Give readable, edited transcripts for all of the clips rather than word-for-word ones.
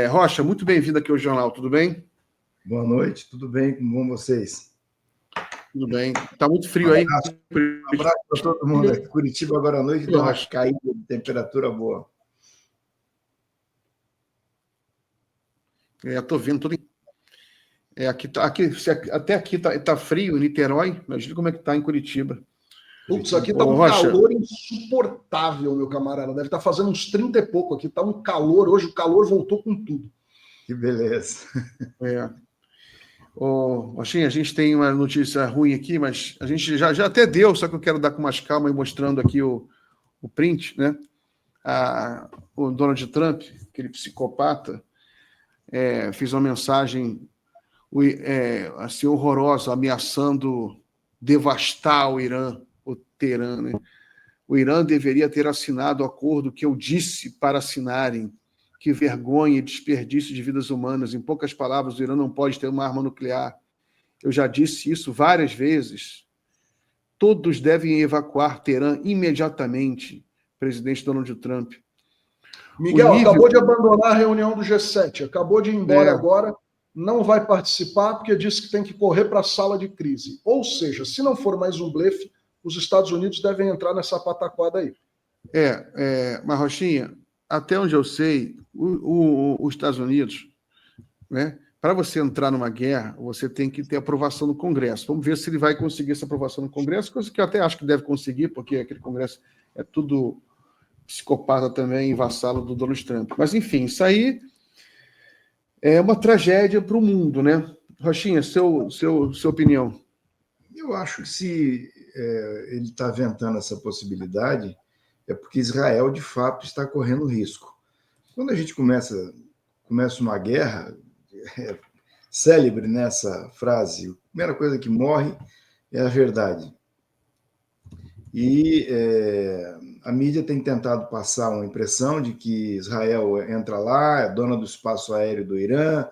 Rocha, muito bem-vindo aqui ao Jornal, tudo bem? Boa noite, tudo bem? Como vão vocês? Tudo bem. Está muito frio aí? Um abraço para todo mundo aqui. Curitiba agora à noite deu uma caída de temperatura boa. Estou vendo tudo. Até aqui tá frio em Niterói. Imagina como é que está em Curitiba. Putz, aqui está um calor insuportável, meu camarada. Deve estar fazendo uns 30 e pouco aqui. Está um calor. Hoje o calor voltou com tudo. Que beleza. Rochinha, a gente tem uma notícia ruim aqui, mas a gente já até deu, só que eu quero dar com mais calma e mostrando aqui o print, né? O Donald Trump, aquele psicopata, fez uma mensagem assim, horrorosa, ameaçando devastar o Irã, o Teherã, né? O Irã deveria ter assinado o acordo que eu disse para assinarem. Que vergonha e desperdício de vidas humanas. Em poucas palavras, o Irã não pode ter uma arma nuclear. Eu já disse isso várias vezes. Todos devem evacuar Teherã imediatamente, presidente Donald Trump. Miguel, acabou de abandonar a reunião do G7, acabou de ir embora agora, não vai participar porque disse que tem que correr para a sala de crise. Ou seja, se não for mais um blefe, os Estados Unidos devem entrar nessa pataquada aí. Mas, Rochinha, até onde eu sei, os Estados Unidos, né, para você entrar numa guerra, você tem que ter aprovação no Congresso. Vamos ver se ele vai conseguir essa aprovação no Congresso, coisa que eu até acho que deve conseguir, porque aquele Congresso é tudo psicopata também, vassalo do Donald Trump. Mas, enfim, isso aí é uma tragédia para o mundo, né? Rochinha, sua opinião. Eu acho que se ele está aventando essa possibilidade, é porque Israel, de fato, está correndo risco. Quando a gente começa uma guerra, célebre nessa frase, a primeira coisa que morre é a verdade. E a mídia tem tentado passar uma impressão de que Israel entra lá, é dona do espaço aéreo do Irã.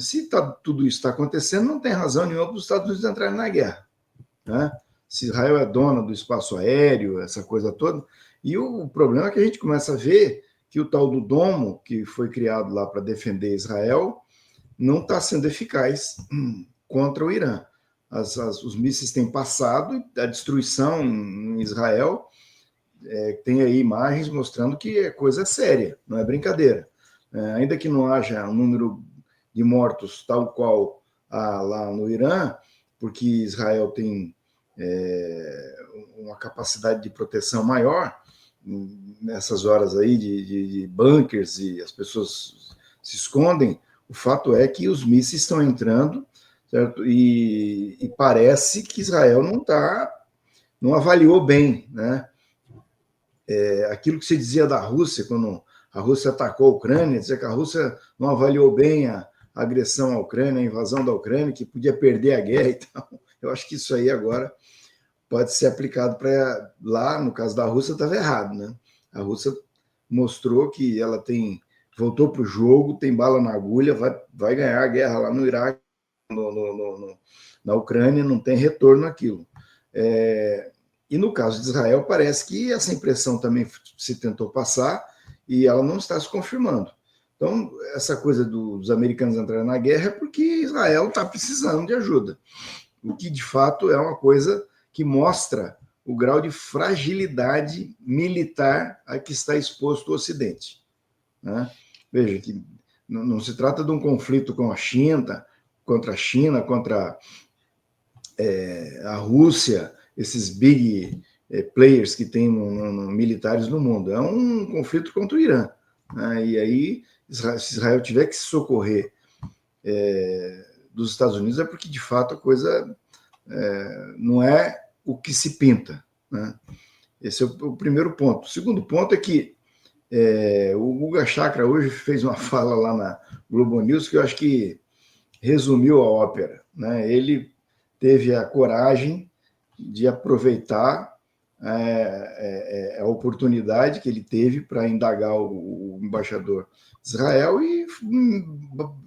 Se tudo isso está acontecendo, não tem razão nenhuma para os Estados Unidos entrarem na guerra, né? Se Israel é dona do espaço aéreo, essa coisa toda. E o problema é que a gente começa a ver que o tal do domo, que foi criado lá para defender Israel, não está sendo eficaz contra o Irã. Os mísseis têm passado, a destruição em Israel, tem aí imagens mostrando que é coisa séria, não é brincadeira. Ainda que não haja um número de mortos tal qual há lá no Irã, porque Israel tem uma capacidade de proteção maior, nessas horas aí de bunkers e as pessoas se escondem, o fato é que os mísseis estão entrando, certo? E parece que Israel não avaliou bem, né? Aquilo que se dizia da Rússia, quando a Rússia atacou a Ucrânia, dizia que a Rússia não avaliou bem a agressão à Ucrânia, a invasão da Ucrânia, que podia perder a guerra e tal. Eu acho que isso aí agora pode ser aplicado para lá, no caso da Rússia, estava errado, né? A Rússia mostrou que ela voltou para o jogo, tem bala na agulha, vai ganhar a guerra lá no Iraque, na Ucrânia, não tem retorno aquilo. E no caso de Israel, parece que essa impressão também se tentou passar e ela não está se confirmando. Então, essa coisa dos americanos entrarem na guerra é porque Israel está precisando de ajuda, o que de fato é uma coisa que mostra o grau de fragilidade militar a que está exposto o Ocidente, né? Veja que não se trata de um conflito com a China, contra a Rússia, esses big players que tem militares no mundo. É um conflito contra o Irã, né? E aí, se Israel tiver que se socorrer dos Estados Unidos, é porque, de fato, a coisa não é o que se pinta, né? Esse é o primeiro ponto. O segundo ponto é que o Guga Chakra hoje fez uma fala lá na Globo News que eu acho que resumiu a ópera, né? Ele teve a coragem de aproveitar a oportunidade que ele teve para indagar o embaixador de Israel e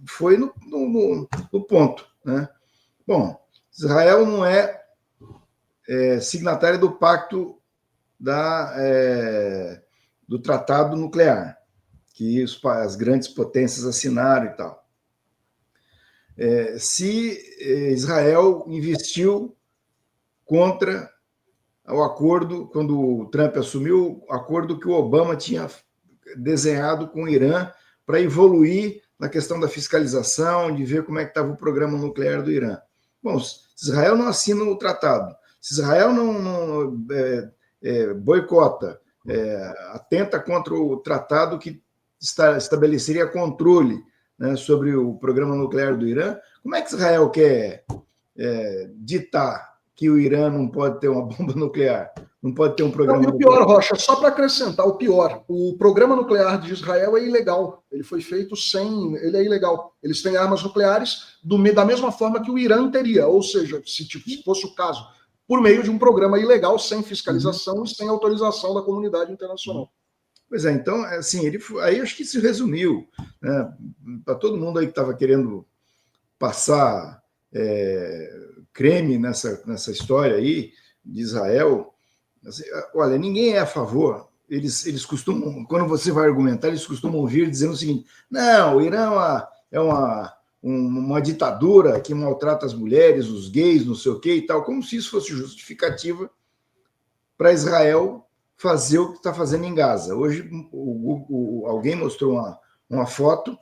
foi no ponto, né? Bom, Israel não é signatário do pacto do tratado nuclear, que as grandes potências assinaram e tal. Se Israel investiu contra o acordo, quando o Trump assumiu, o acordo que o Obama tinha desenhado com o Irã para evoluir na questão da fiscalização, de ver como é que estava o programa nuclear do Irã. Bom, se Israel não assina o tratado, se Israel não boicota, atenta contra o tratado que estabeleceria controle, né, sobre o programa nuclear do Irã, como é que Israel quer ditar que o Irã não pode ter uma bomba nuclear, não pode ter um programa nuclear? E o pior, Rocha, só para acrescentar, o pior, o programa nuclear de Israel é ilegal. Ele foi feito ele é ilegal. Eles têm armas nucleares da mesma forma que o Irã teria, ou seja, se fosse o caso, por meio de um programa ilegal, sem fiscalização e sem autorização da comunidade internacional. Pois é, então, assim, aí acho que se resumiu, né? Para todo mundo aí que estava querendo passar creme nessa história aí de Israel, assim, olha, ninguém é a favor. Eles costumam, quando você vai argumentar, eles costumam vir dizendo o seguinte: não, o Irã é uma ditadura que maltrata as mulheres, os gays, não sei o quê e tal, como se isso fosse justificativa para Israel fazer o que está fazendo em Gaza. Hoje, alguém mostrou uma foto,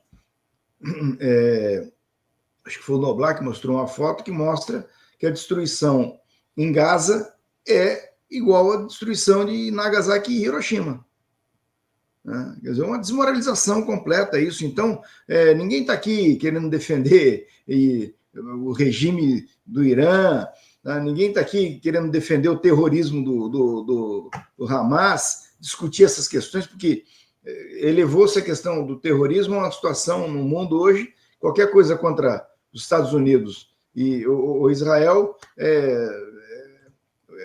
acho que foi o Noblar que mostrou uma foto que mostra que a destruição em Gaza é igual à destruição de Nagasaki e Hiroshima. Quer dizer, uma desmoralização completa isso. Então, ninguém está aqui querendo defender o regime do Irã, ninguém está aqui querendo defender o terrorismo do Hamas, discutir essas questões, porque elevou-se a questão do terrorismo a uma situação no mundo hoje, qualquer coisa contra os Estados Unidos e o Israel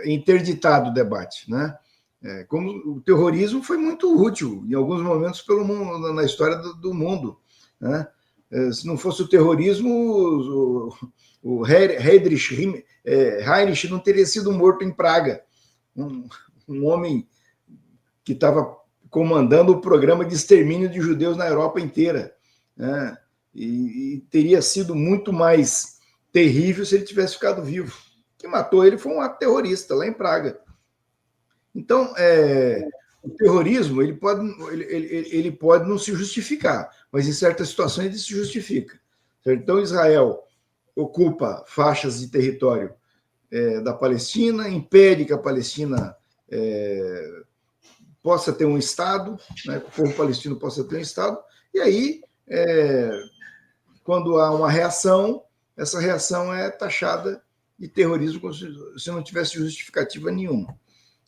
interditado o debate, né? Como o terrorismo foi muito útil em alguns momentos na história do mundo, né? Se não fosse o terrorismo, o Heinrich não teria sido morto em Praga, um homem que estava comandando o programa de extermínio de judeus na Europa inteira, né? E teria sido muito mais terrível se ele tivesse ficado vivo. O que matou ele foi um ato terrorista lá em Praga. Então, o terrorismo ele pode não se justificar, mas em certas situações ele se justifica. Certo? Então, Israel ocupa faixas de território da Palestina, impede que a Palestina possa ter um Estado, né, que o povo palestino possa ter um Estado, e aí, quando há uma reação, essa reação é taxada de terrorismo como se não tivesse justificativa nenhuma.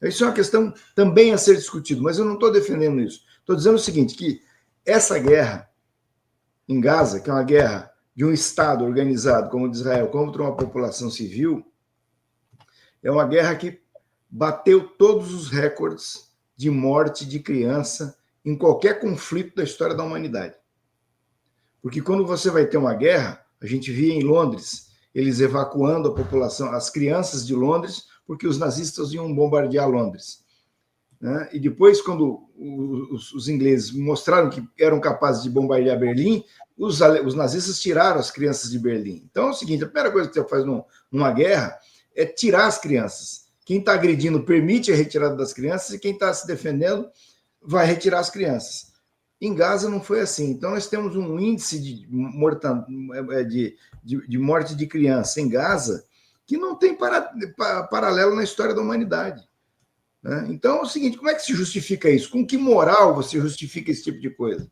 Isso é uma questão também a ser discutida, mas eu não estou defendendo isso. Estou dizendo o seguinte, que essa guerra em Gaza, que é uma guerra de um Estado organizado como o de Israel contra uma população civil, é uma guerra que bateu todos os recordes de morte de criança em qualquer conflito da história da humanidade. Porque quando você vai ter uma guerra, a gente via em Londres, eles evacuando a população, as crianças de Londres, porque os nazistas iam bombardear Londres. Né? E depois, quando os ingleses mostraram que eram capazes de bombardear Berlim, os nazistas tiraram as crianças de Berlim. Então é o seguinte, a primeira coisa que você faz numa guerra é tirar as crianças. Quem está agredindo permite a retirada das crianças e quem está se defendendo vai retirar as crianças. Em Gaza não foi assim. Então nós temos um índice de morte de criança em Gaza que não tem paralelo na história da humanidade. Né? Então é o seguinte, como é que se justifica isso? Com que moral você justifica esse tipo de coisa?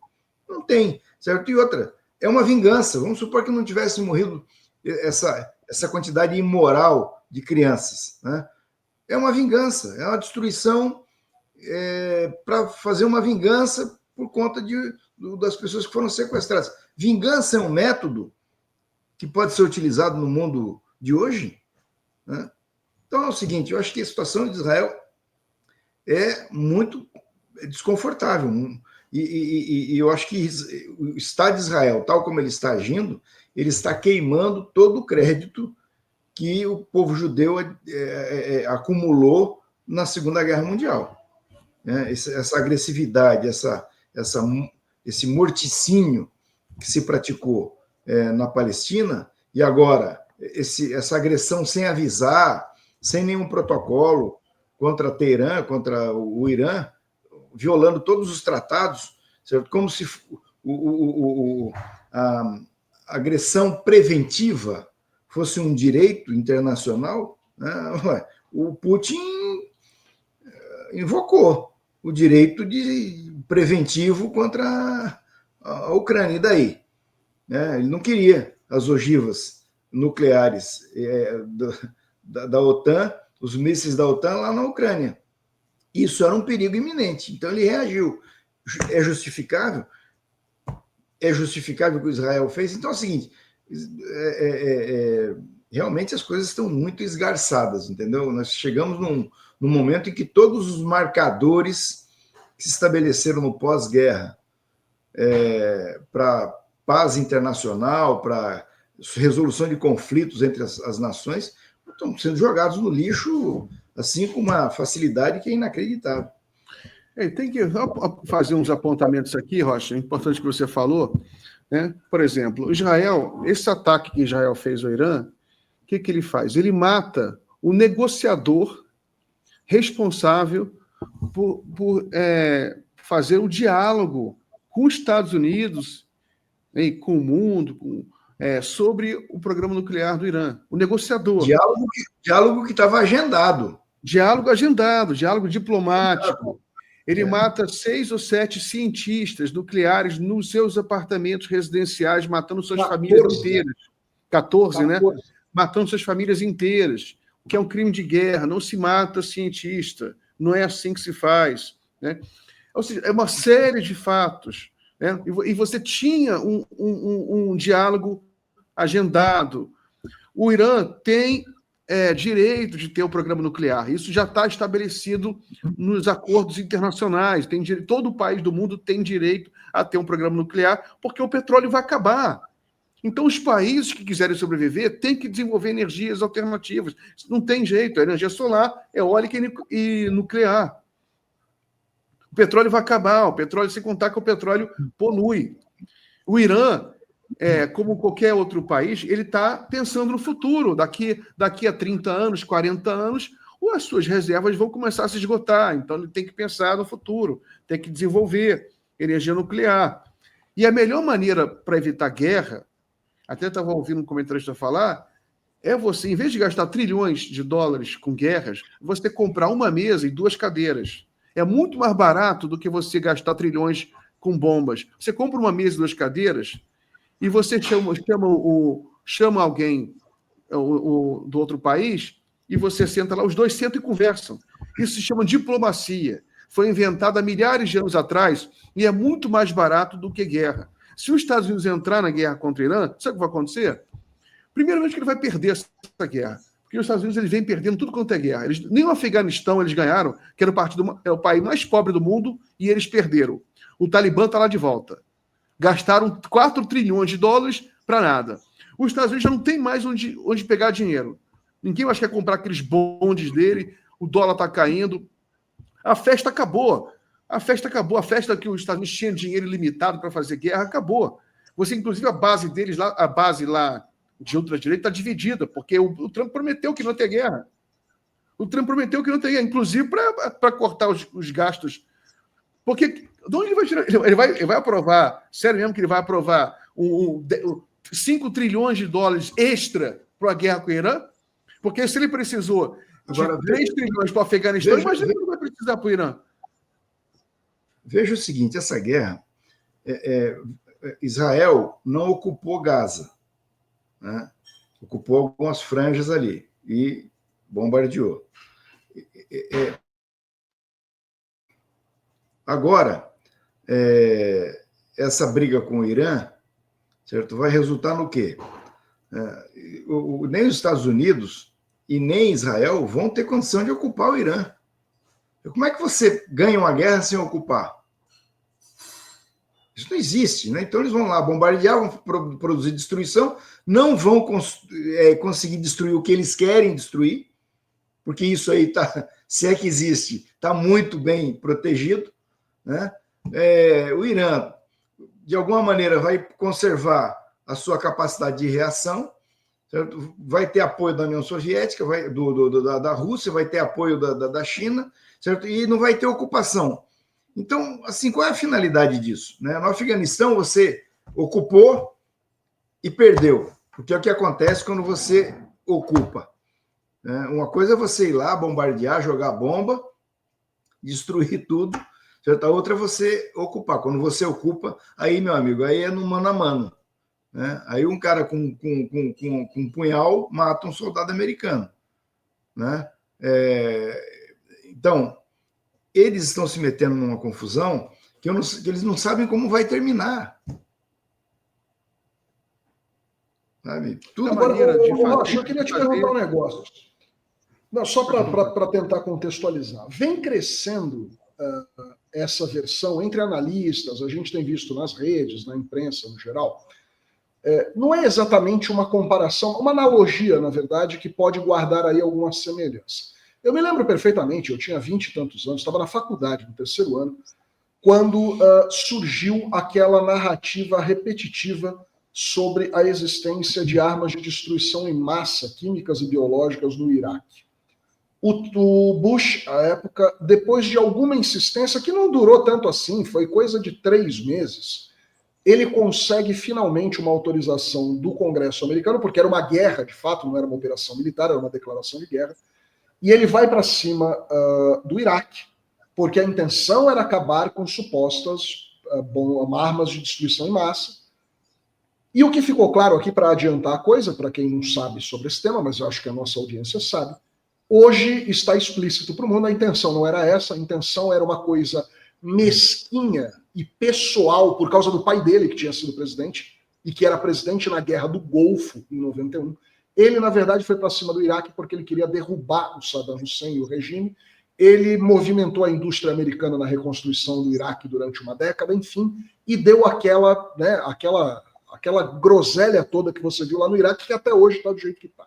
Não tem, certo? E outra, é uma vingança. Vamos supor que não tivesse morrido essa quantidade imoral de crianças. Né? É uma vingança, é uma destruição para fazer uma vingança por conta das pessoas que foram sequestradas. Vingança é um método que pode ser utilizado no mundo de hoje? Né? Então é o seguinte, eu acho que a situação de Israel é muito desconfortável. E eu acho que o Estado de Israel, tal como ele está agindo, ele está queimando todo o crédito que o povo judeu acumulou na Segunda Guerra Mundial. Essa agressividade, essa esse morticínio que se praticou na Palestina, e agora essa agressão sem avisar, sem nenhum protocolo contra Teherã, contra o Irã, violando todos os tratados, certo? Como se a agressão preventiva fosse um direito internacional, né? O Putin invocou o direito preventivo contra a Ucrânia. E daí? Ele não queria as ogivas nucleares da OTAN, os mísseis da OTAN lá na Ucrânia. Isso era um perigo iminente. Então ele reagiu. É justificável? É justificável o que Israel fez? Então é o seguinte, realmente as coisas estão muito esgarçadas, entendeu? Nós chegamos num momento em que todos os marcadores que se estabeleceram no pós-guerra para paz internacional, para resolução de conflitos entre as nações, estão sendo jogados no lixo assim com uma facilidade que é inacreditável. Tem que fazer uns apontamentos aqui, Rocha, é importante que você falou, né? Por exemplo, Israel, esse ataque que Israel fez ao Irã, o que ele faz? Ele mata o negociador responsável por fazer o diálogo com os Estados Unidos, com o mundo, sobre o programa nuclear do Irã. O negociador. Diálogo que estava agendado. Diálogo diplomático. Ele mata 6 ou 7 cientistas nucleares nos seus apartamentos residenciais, matando suas famílias inteiras. 14, né? Matando suas famílias inteiras, o que é um crime de guerra. Não se mata cientista. Não é assim que se faz, né? Ou seja, é uma série de fatos, né? E você tinha um diálogo agendado. O Irã tem direito de ter o programa nuclear. Isso já está estabelecido nos acordos internacionais. Todo país do mundo tem direito a ter um programa nuclear, porque o petróleo vai acabar. Então, os países que quiserem sobreviver têm que desenvolver energias alternativas. Não tem jeito. A energia solar, eólica e nuclear. O petróleo vai acabar. O petróleo, sem contar que o petróleo polui. O Irã, como qualquer outro país, ele está pensando no futuro. Daqui a 30 anos, 40 anos, as suas reservas vão começar a se esgotar. Então, ele tem que pensar no futuro, tem que desenvolver energia nuclear. E a melhor maneira para evitar guerra, até estava ouvindo um comentarista falar, é você, em vez de gastar trilhões de dólares com guerras, você comprar uma mesa e 2 cadeiras. É muito mais barato do que você gastar trilhões com bombas. Você compra uma mesa e 2 cadeiras e você chama alguém do outro país e você senta lá, os dois sentam e conversam. Isso se chama diplomacia. Foi inventado há milhares de anos atrás e é muito mais barato do que guerra. Se os Estados Unidos entrar na guerra contra o Irã, sabe o que vai acontecer? Primeiramente que ele vai perder essa guerra. Porque os Estados Unidos eles vêm perdendo tudo quanto é guerra. Nem o Afeganistão eles ganharam, que era o país mais pobre do mundo, e eles perderam. O Talibã está lá de volta. Gastaram 4 trilhões de dólares para nada. Os Estados Unidos já não tem mais onde pegar dinheiro. Ninguém mais quer comprar aqueles bondes dele, o dólar está caindo. A festa acabou. A festa que os Estados Unidos tinham dinheiro ilimitado para fazer guerra, acabou. Você, inclusive, a base deles lá, a base lá de ultradireita está dividida, porque o Trump prometeu que não tem guerra. O Trump prometeu que não tem guerra, inclusive para cortar os gastos. Porque de onde ele vai tirar? Ele vai aprovar, sério mesmo que ele vai aprovar 5 trilhões de dólares extra para a guerra com o Irã? Porque se ele precisou de 3 trilhões para o Afeganistão, imagina que ele vai precisar para o Irã. Veja o seguinte, essa guerra, Israel não ocupou Gaza, né? Ocupou algumas franjas ali e bombardeou. Agora, essa briga com o Irã, certo, vai resultar no quê? Nem os Estados Unidos e nem Israel vão ter condição de ocupar o Irã. Como é que você ganha uma guerra sem ocupar? Isso não existe, né? Então eles vão lá bombardear, vão produzir destruição, não vão conseguir destruir o que eles querem destruir, porque isso aí se é que existe, está muito bem protegido, né? O Irã de alguma maneira, vai conservar a sua capacidade de reação, certo? Vai ter apoio da União Soviética, da Rússia, vai ter apoio da China, certo? E não vai ter ocupação. Então, assim, qual é a finalidade disso? Né? No Afeganistão, você ocupou e perdeu, porque é o que acontece quando você ocupa. Né? Uma coisa é você ir lá, bombardear, jogar bomba, destruir tudo, certo? A outra é você ocupar. Quando você ocupa, aí, meu amigo, aí é no mano a mano. Né? Aí um cara com um punhal mata um soldado americano. Né? Então, eles estão se metendo numa confusão que eles não sabem como vai terminar. Sabe? Tudo agora, maneira de fazer. Rocha, eu queria te perguntar um negócio. Não, só para tentar contextualizar. Vem crescendo essa versão entre analistas, a gente tem visto nas redes, na imprensa no geral. Não é exatamente uma comparação, uma analogia, na verdade, que pode guardar aí alguma semelhança. Eu me lembro perfeitamente, eu tinha 20 e tantos anos, estava na faculdade, no terceiro ano, quando surgiu aquela narrativa repetitiva sobre a existência de armas de destruição em massa, químicas e biológicas no Iraque. O Bush, à época, depois de alguma insistência, que não durou tanto assim, foi coisa de 3 meses, ele consegue finalmente uma autorização do Congresso americano, porque era uma guerra, de fato, não era uma operação militar, era uma declaração de guerra, e ele vai para cima do Iraque, porque a intenção era acabar com supostas armas de destruição em massa. E o que ficou claro aqui, para adiantar a coisa, para quem não sabe sobre esse tema, mas eu acho que a nossa audiência sabe, hoje está explícito para o mundo, a intenção não era essa, a intenção era uma coisa mesquinha e pessoal, por causa do pai dele, que tinha sido presidente, e que era presidente na Guerra do Golfo, em 91. Ele, na verdade, foi para cima do Iraque porque ele queria derrubar o Saddam Hussein e o regime. Ele movimentou a indústria americana na reconstrução do Iraque durante uma década, enfim, e deu aquela groselha toda que você viu lá no Iraque, que até hoje está do jeito que está.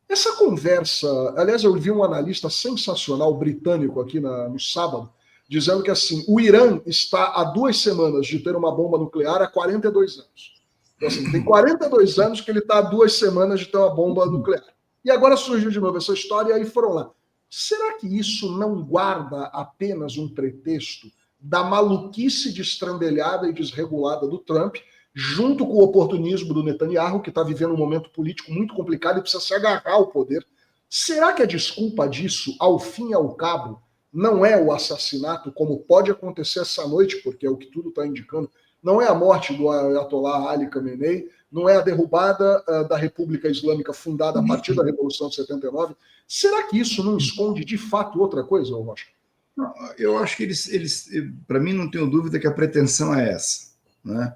Essa conversa, aliás, eu vi um analista sensacional britânico aqui no sábado, dizendo que assim, o Irã está há 2 semanas de ter uma bomba nuclear há 42 anos. Então, assim, tem 42 anos que ele está há 2 semanas de ter uma bomba nuclear. E agora surgiu de novo essa história e aí foram lá. Será que isso não guarda apenas um pretexto da maluquice destrambelhada e desregulada do Trump, junto com o oportunismo do Netanyahu, que está vivendo um momento político muito complicado e precisa se agarrar ao poder? Será que a desculpa disso, ao fim e ao cabo, não é o assassinato, como pode acontecer essa noite, porque é o que tudo está indicando, não é a morte do Ayatollah Ali Khamenei, não é a derrubada da República Islâmica fundada a partir da Revolução de 79? Será que isso não esconde de fato outra coisa, Rocha? Não, eu acho que eles para mim, não tenho dúvida que a pretensão é essa. Né?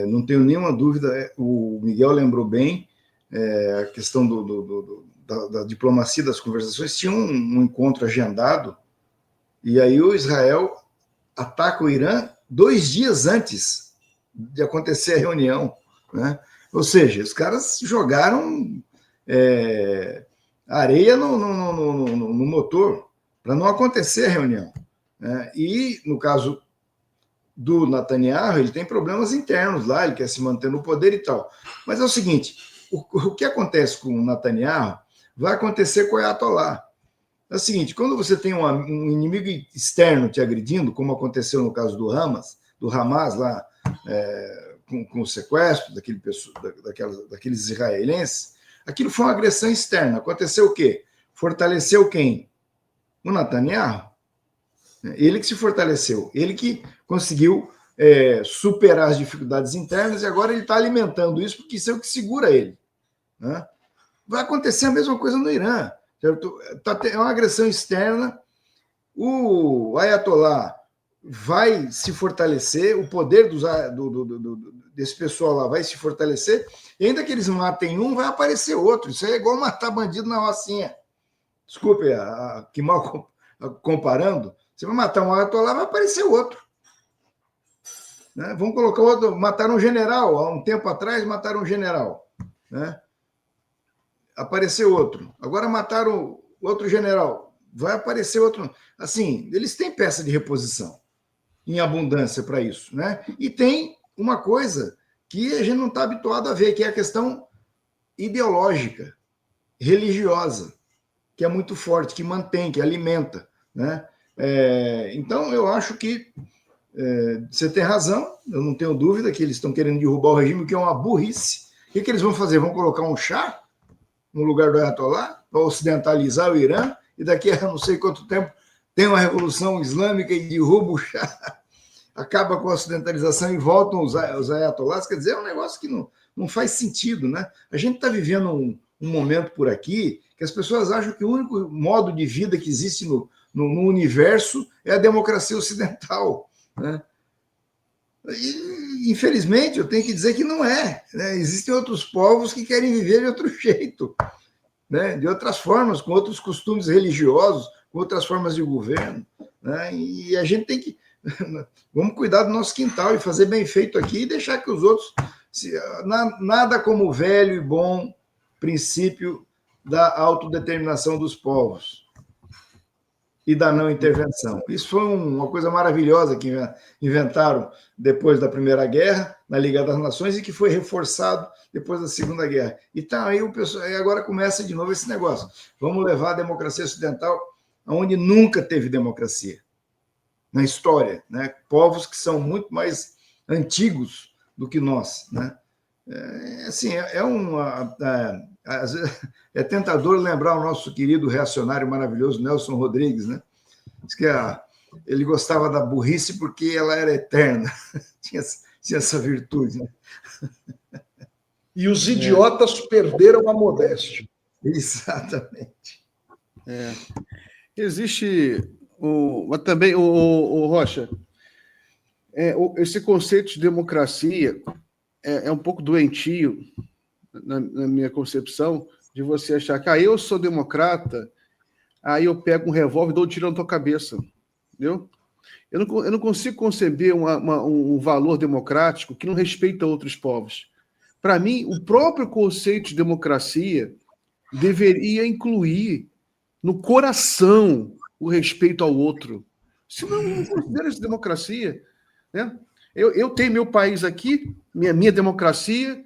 Não tenho nenhuma dúvida, o Miguel lembrou bem, a questão da diplomacia, das conversações. Tinha um encontro agendado, e aí o Israel ataca o Irã 2 dias antes de acontecer a reunião. Né? Ou seja, os caras jogaram areia no motor para não acontecer a reunião. Né? E, no caso do Netanyahu, ele tem problemas internos lá, ele quer se manter no poder e tal. Mas é o seguinte, o que acontece com o Netanyahu vai acontecer com o Ayatollah. É o seguinte, quando você tem um inimigo externo te agredindo, como aconteceu no caso do Hamas lá, com o sequestro daqueles israelenses, aquilo foi uma agressão externa. Aconteceu o quê? Fortaleceu quem? O Netanyahu. Ele que se fortaleceu, ele que conseguiu superar as dificuldades internas e agora ele está alimentando isso porque isso é o que segura ele. Né? Vai acontecer a mesma coisa no Irã. Certo? É uma agressão externa, o Ayatollah vai se fortalecer, o poder desse pessoal lá vai se fortalecer, e ainda que eles matem um, vai aparecer outro. Isso é igual matar bandido na rocinha. Desculpe, que mal comparando, você vai matar um Ayatollah, vai aparecer outro. Né? Vamos colocar outro, mataram um general, há um tempo atrás mataram um general. Né? Apareceu outro. Agora mataram outro general. Vai aparecer outro. Assim, eles têm peça de reposição em abundância para isso. Né? E tem uma coisa que a gente não está habituado a ver, que é a questão ideológica, religiosa, que é muito forte, que mantém, que alimenta, né? Então, eu acho que você tem razão, eu não tenho dúvida que eles estão querendo derrubar o regime, que é uma burrice. O que eles vão fazer? Vão colocar um Shah no lugar do Ayatollah para ocidentalizar o Irã, e daqui a não sei quanto tempo tem uma revolução islâmica e derruba o Shah, acaba com a ocidentalização e voltam os Ayatollahs. Quer dizer, é um negócio que não faz sentido, né? A gente está vivendo um momento por aqui que as pessoas acham que o único modo de vida que existe no universo é a democracia ocidental, né? E, infelizmente, eu tenho que dizer que não é, né? Existem outros povos que querem viver de outro jeito, né? De outras formas, com outros costumes religiosos, com outras formas de governo, né? E a gente tem que... Vamos cuidar do nosso quintal e fazer bem feito aqui e deixar que os outros... Nada como o velho e bom princípio da autodeterminação dos povos e da não intervenção. Isso foi uma coisa maravilhosa que inventaram depois da Primeira Guerra, na Liga das Nações, e que foi reforçado depois da Segunda Guerra. E tá aí o pessoal, e agora começa de novo esse negócio. Vamos levar a democracia ocidental aonde nunca teve democracia na história, né? Povos que são muito mais antigos do que nós, né? É tentador lembrar o nosso querido reacionário maravilhoso Nelson Rodrigues, né? Diz que ele gostava da burrice porque ela era eterna, tinha essa virtude, né? E os idiotas perderam a modéstia. Exatamente. Existe mas também o Rocha, esse conceito de democracia é um pouco doentio na minha concepção, de você achar que eu sou democrata, aí eu pego um revólver e dou um tiro na tua cabeça, entendeu? Eu não consigo conceber um valor democrático que não respeita outros povos. Para mim, o próprio conceito de democracia deveria incluir no coração o respeito ao outro. Senão, eu não considero isso democracia, né? Eu tenho meu país aqui, minha democracia,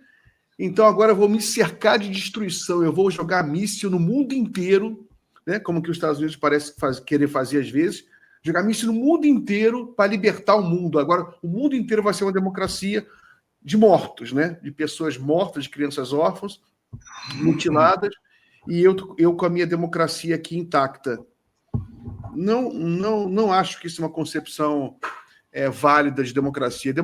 então agora eu vou me cercar de destruição, eu vou jogar míssil no mundo inteiro, né? Como que os Estados Unidos parece querer fazer às vezes, jogar míssil no mundo inteiro para libertar o mundo. Agora o mundo inteiro vai ser uma democracia de mortos, né? De pessoas mortas, de crianças órfãs, mutiladas, e eu com a minha democracia aqui intacta. Não acho que isso é uma concepção válida de democracia.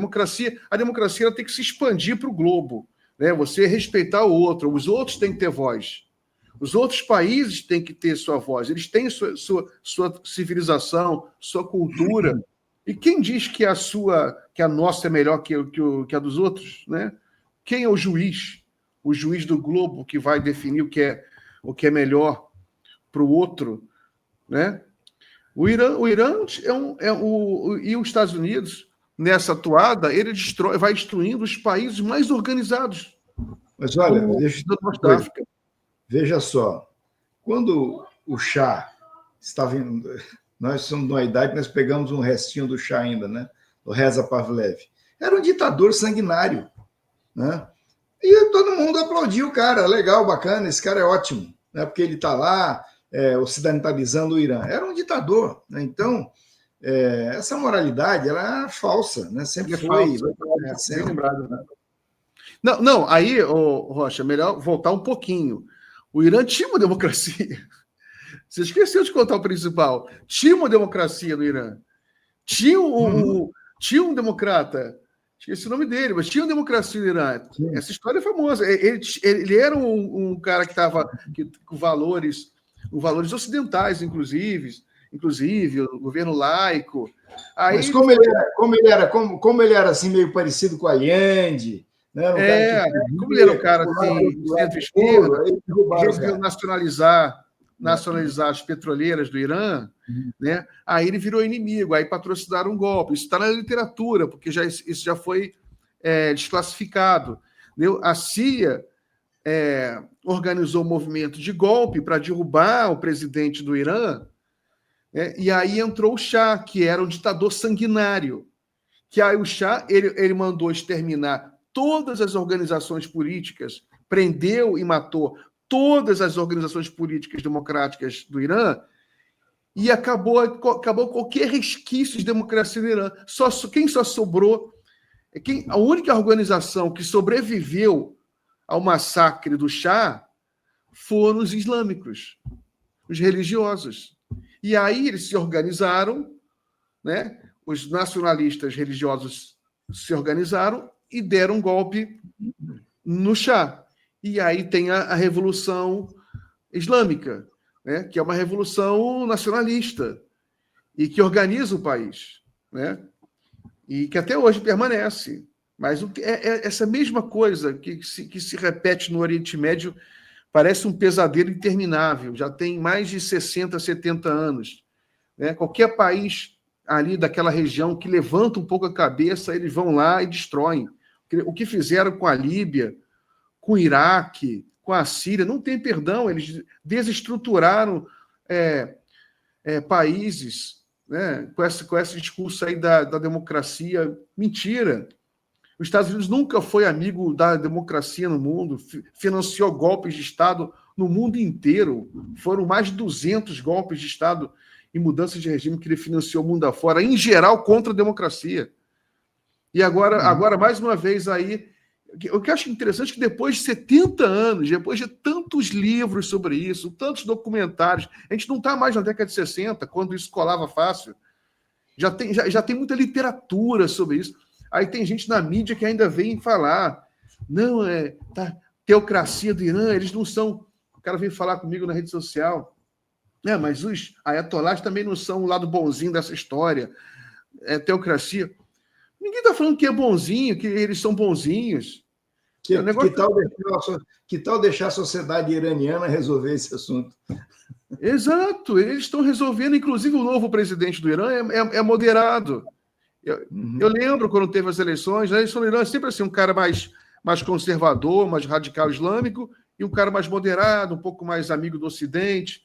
A democracia ela tem que se expandir para o globo, né? Você respeitar o outro, os outros têm que ter voz. Os outros países têm que ter sua voz, eles têm sua civilização, sua cultura. E quem diz que a nossa é melhor que a dos outros, né? Quem é o juiz? O juiz do globo que vai definir o que é melhor para o outro, né? O Irã e os Estados Unidos, nessa atuada, ele vai destruindo os países mais organizados. Mas olha, veja só, quando o Shah estava indo, nós somos de uma idade que nós pegamos um restinho do Shah ainda, né? O Reza Pahlavi. Era um ditador sanguinário, né? E todo mundo aplaudia o cara, legal, bacana, esse cara é ótimo, né? Porque ele está lá ocidentalizando o Irã. Era um ditador, né? Então, essa moralidade ela é falsa, né? Sempre foi. Bem lembrado, né? Não, aí, Rocha, melhor voltar um pouquinho. O Irã tinha uma democracia. Você esqueceu de contar o principal. Tinha uma democracia no Irã. Tinha um democrata, esqueci o nome dele, mas tinha uma democracia no Irã. Sim. Essa história é famosa. Ele era um cara que estava com valores ocidentais, inclusive o governo laico. Aí, mas como ele era assim, meio parecido com Allende, né? Como ele era um cara assim, centro-esquerda, resolveu nacionalizar as petroleiras do Irã, né? Aí ele virou inimigo, aí patrocinaram um golpe. Isso está na literatura, porque isso já foi desclassificado. Entendeu? A CIA organizou um movimento de golpe para derrubar o presidente do Irã, e aí entrou o Shah, que era um ditador sanguinário, que aí o Shah ele mandou exterminar todas as organizações políticas, prendeu e matou todas as organizações políticas democráticas do Irã, e acabou qualquer resquício de democracia no Irã. Quem só sobrou, a única organização que sobreviveu ao massacre do Shah foram os islâmicos, os religiosos. E aí eles se organizaram, né? Os nacionalistas religiosos se organizaram e deram um golpe no Shah. E aí tem a Revolução Islâmica, né? Que é uma revolução nacionalista e que organiza o país, né? E que até hoje permanece. Mas essa mesma coisa que se repete no Oriente Médio parece um pesadelo interminável, já tem mais de 60, 70 anos. Né? Qualquer país ali daquela região que levanta um pouco a cabeça, eles vão lá e destroem. O que fizeram com a Líbia, com o Iraque, com a Síria, não tem perdão, eles desestruturaram países, né? com esse discurso aí da democracia. Mentira! Os Estados Unidos nunca foi amigo da democracia no mundo, financiou golpes de Estado no mundo inteiro. Foram mais de 200 golpes de Estado e mudanças de regime que ele financiou o mundo afora, em geral contra a democracia. E agora mais uma vez aí, o que eu acho interessante é que depois de 70 anos, depois de tantos livros sobre isso, tantos documentários, a gente não está mais na década de 60, quando isso colava fácil. Já tem muita literatura sobre isso. Aí tem gente na mídia que ainda vem falar, não, teocracia do Irã, eles não são... O cara vem falar comigo na rede social, mas os ayatolás também não são o lado bonzinho dessa história, teocracia. Ninguém está falando que é bonzinho, que eles são bonzinhos. Que tal deixar a sociedade iraniana resolver esse assunto? Exato, eles estão resolvendo, inclusive o novo presidente do Irã é moderado. Eu lembro quando teve as eleições, a eleição do Irã é sempre assim, um cara mais conservador, mais radical islâmico, e um cara mais moderado, um pouco mais amigo do Ocidente.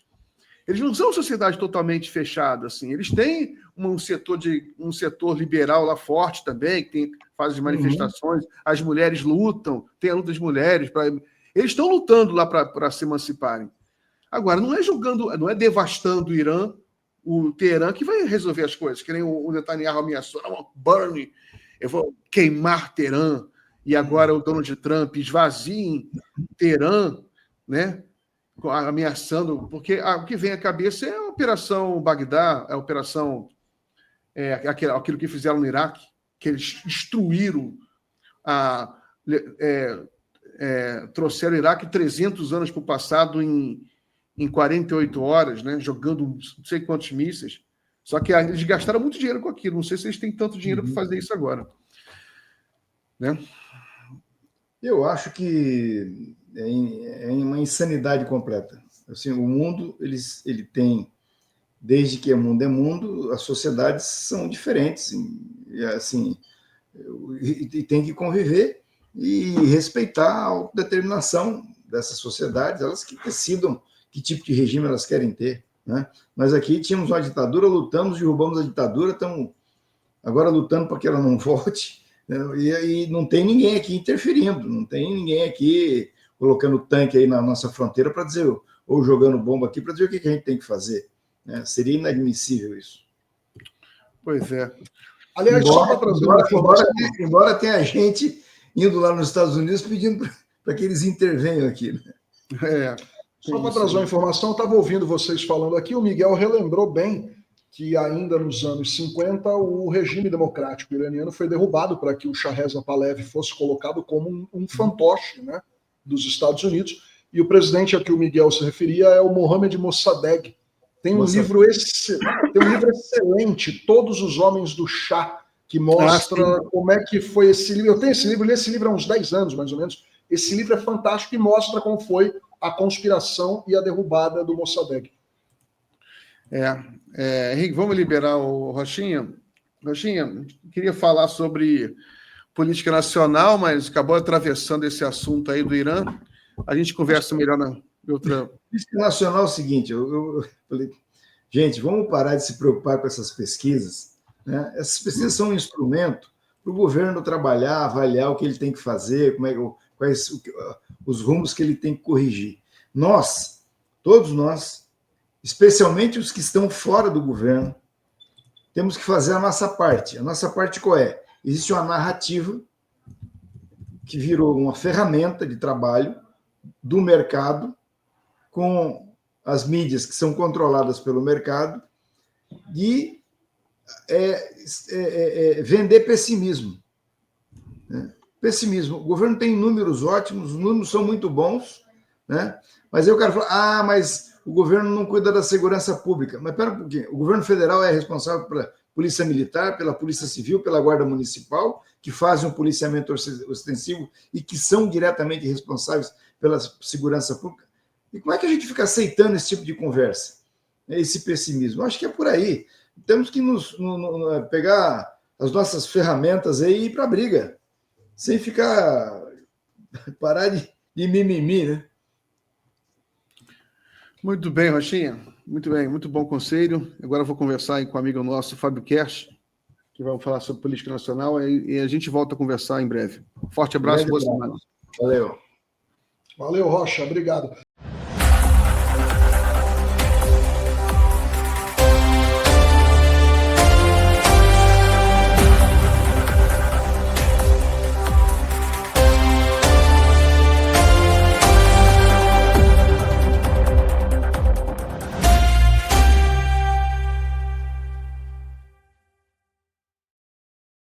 Eles não são uma sociedade totalmente fechada, assim. Eles têm um setor liberal lá forte também, que faz as manifestações, as mulheres lutam, tem a luta das mulheres. Eles estão lutando lá para se emanciparem. Agora, não é devastando o Irã, o Teherã, que vai resolver as coisas, que nem o Netanyahu ameaçou, burn, eu vou queimar Teherã, e agora o Donald Trump esvazia Teherã, né? Ameaçando, porque o que vem à cabeça é a Operação Bagdá, a operação, aquilo que fizeram no Iraque, que eles destruíram, trouxeram o Iraque 300 anos para o passado em 48 horas, né, jogando não sei quantos mísseis. Só que eles gastaram muito dinheiro com aquilo. Não sei se eles têm tanto dinheiro para fazer isso agora. Né? Eu acho que é uma insanidade completa. Assim, o mundo ele tem, desde que o mundo é mundo, as sociedades são diferentes, e tem que conviver e respeitar a autodeterminação dessas sociedades, elas que decidam que tipo de regime elas querem ter. Né? Nós aqui tínhamos uma ditadura, lutamos, derrubamos a ditadura, estamos agora lutando para que ela não volte, né? E não tem ninguém aqui interferindo, não tem ninguém aqui colocando tanque aí na nossa fronteira para dizer, ou jogando bomba aqui para dizer o que a gente tem que fazer. Né? Seria inadmissível isso. Pois é. Aliás, embora tenha gente indo lá nos Estados Unidos pedindo para que eles intervenham aqui. Né? Só para trazer uma informação, eu estava ouvindo vocês falando aqui, o Miguel relembrou bem que ainda nos anos 50 o regime democrático iraniano foi derrubado para que o Shah Reza Pahlavi fosse colocado como um fantoche, né, dos Estados Unidos, e o presidente a que o Miguel se referia é o Mohammad Mossadegh. Tem um livro excelente, Todos os Homens do Shah, que mostra como é que foi esse livro. Eu tenho esse livro, li esse livro há uns 10 anos, mais ou menos. Esse livro é fantástico e mostra como foi a conspiração e a derrubada do Mossadegh. Henrique, vamos liberar o Rochinha? Rochinha, queria falar sobre política nacional, mas acabou atravessando esse assunto aí do Irã. A gente conversa melhor na outra... Política nacional é o seguinte, eu falei, gente, vamos parar de se preocupar com essas pesquisas. Né? Essas pesquisas são um instrumento para o governo trabalhar, avaliar o que ele tem que fazer, quais os rumos que ele tem que corrigir. Nós, todos nós, especialmente os que estão fora do governo, temos que fazer a nossa parte. A nossa parte qual é? Existe uma narrativa que virou uma ferramenta de trabalho do mercado, com as mídias que são controladas pelo mercado, de vender pessimismo. Né? Pessimismo. O governo tem números ótimos, os números são muito bons, né? Mas eu quero falar, mas o governo não cuida da segurança pública. Mas espera um pouquinho, o governo federal é responsável pela Polícia Militar, pela Polícia Civil, pela Guarda Municipal, que fazem um policiamento ostensivo e que são diretamente responsáveis pela segurança pública. E como é que a gente fica aceitando esse tipo de conversa? Esse pessimismo? Eu acho que é por aí. Temos que pegar as nossas ferramentas aí e ir para a briga, sem parar de mimimi, né? Muito bem, Rochinha. Muito bem, muito bom conselho. Agora eu vou conversar aí com um amigo nosso, Fábio Kersh, que vai falar sobre política nacional, e a gente volta a conversar em breve. Forte abraço, boa semana. Valeu. Valeu, Rocha. Obrigado.